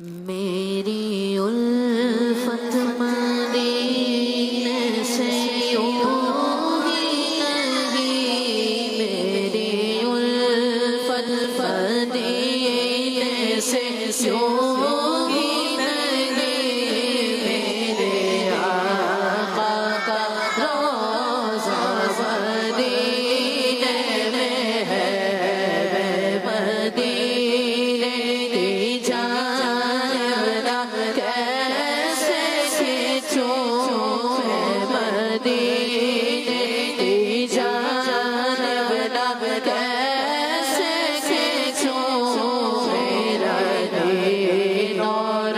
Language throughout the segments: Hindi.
मेरी उल्फत मदीने से यूं ही नहीं, मेरी उल्फत मदीने से यूं ही नहीं, मेरे आका का रोज़ा मदीने में है, मदीने की जान कैसे खींचूं, मदीने की जान बना कैसे खींचूं, मेरा दीन और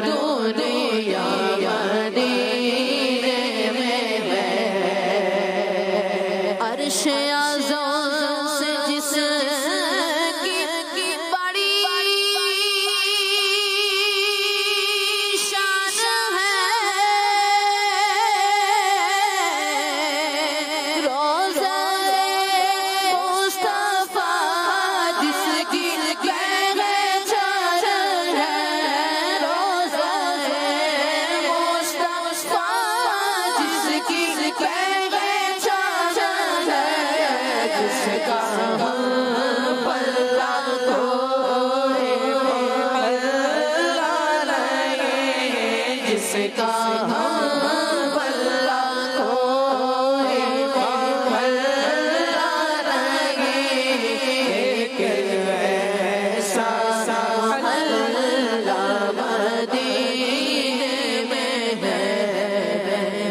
दुनिया मदीने में है। अर्श आज़म से जिसकी बड़ी शान है, रोज़ा मुस्तफ़ा जिसकी पहचान है, रोज़ा मुस्तफ़ा जिसकी पहचान है, जिसका हम पल्ला तोड़े पल्ला नहीं, जिसका हम पल्ला तोड़े पल्ला नहीं, एक ऐसा अल्लाह मदीने में है,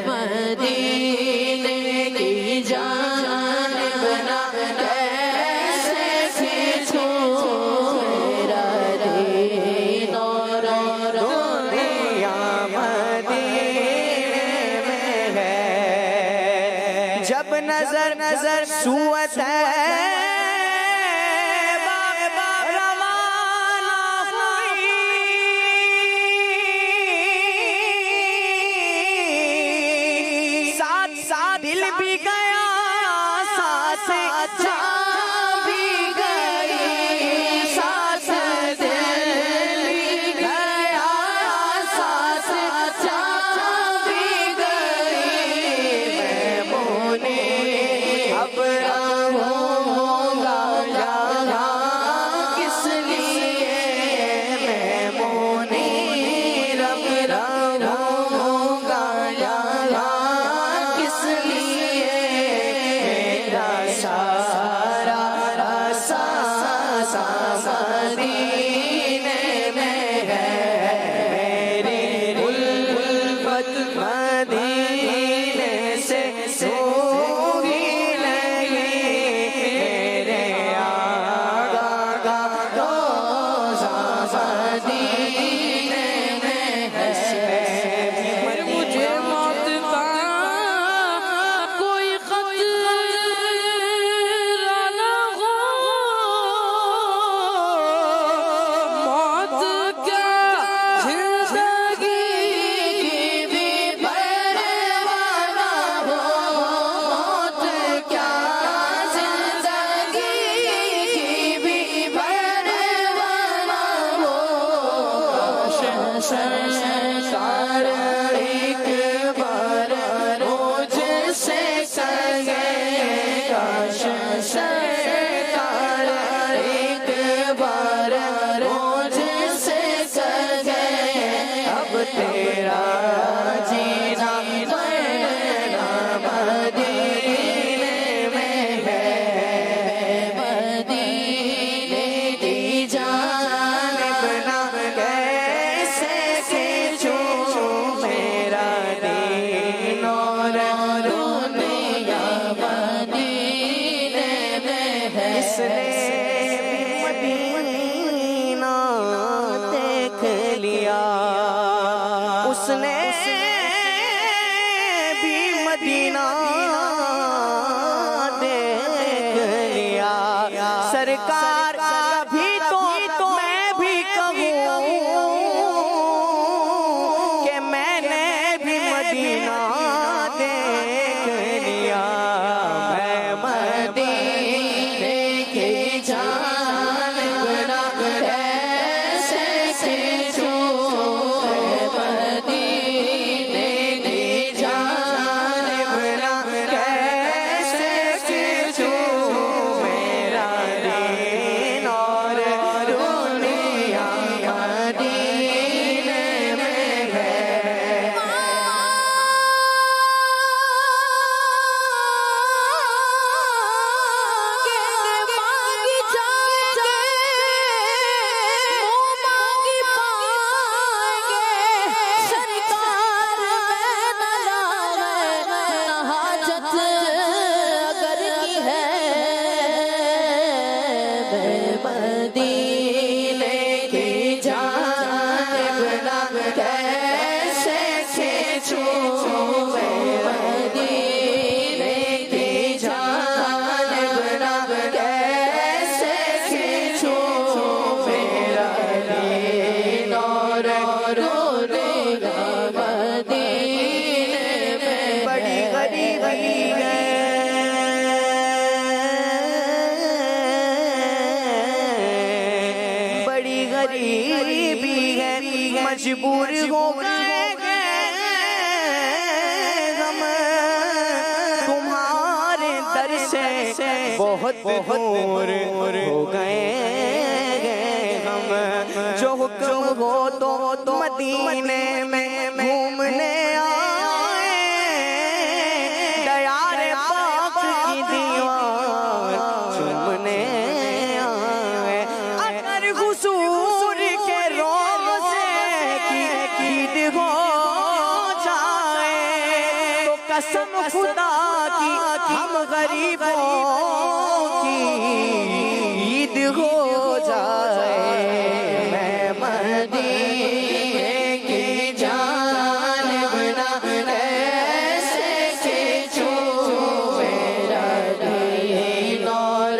मदीने की जान बना कैसे खींचूं, मेरा दीन और दुनिया मदीने में है। जब नजर नजर सूअत है रवाना हुई, साथ साथ दिल भी गया, साथ अच्छा भी गई, साथ दिल भी गया, साथ अच्छा भी गई, मैं मोने अब रहूंगा यहाँ किस लिए, मैं मोने अब रहूंगा यहाँ किस लिए, मेरा सारा मदीने में है, मेरी उल्फत मदीने से सूंघी नहीं, मेरे आका का रोज़ा मदीने में है। पर मुझे मौत का कोई खतरा न हो, मौत क्या जिंदगी की भी परवाह न हो, मौत क्या जिंदगी की भी परवाह न हो, सरकार एक बार मुझसे कहे, काश सरकार एक बार मुझसे कहे, अब तेरा जीना मरना मदीने में है, मदीने की जान बना कैसे खींचूं, मेरा दीन और दुनिया मदीने में है। इसने मदीना देख लिया, उसने भी मदीना देख लिया, सरकार कभी तो मैं भी कहूँ कि मैंने भी मदीना देख लिया, मैं मदीने की जान बना कैसे खींचूं, है मजबूर हो गए हम तुम्हारे दर से बहुत दूर हो गए हम। जो हुक्म हो तो मदीने में घूमने आए दयार पाक की दीवार चूमने आए। अगर हुजूर के रोज़े की ईद हो जाए तो कसम खुदा की हम गरीबों की ईद हो जाए। मैं मदीने की जानिब ना कैसे खींचूं मेरा दीन और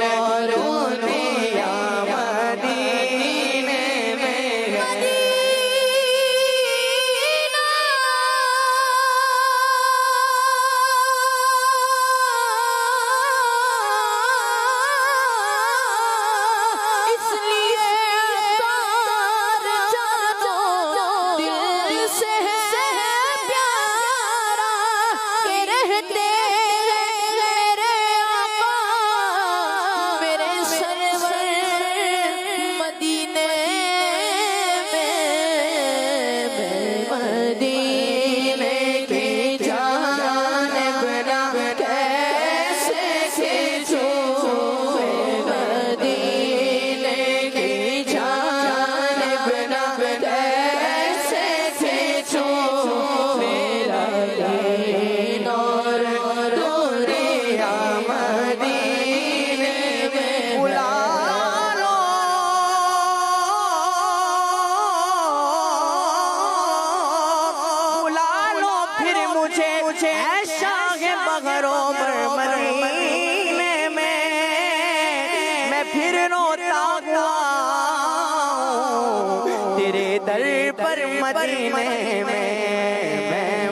दुनिया मदीने में है। फिर रोता तेरे दर पर मदीने में मैं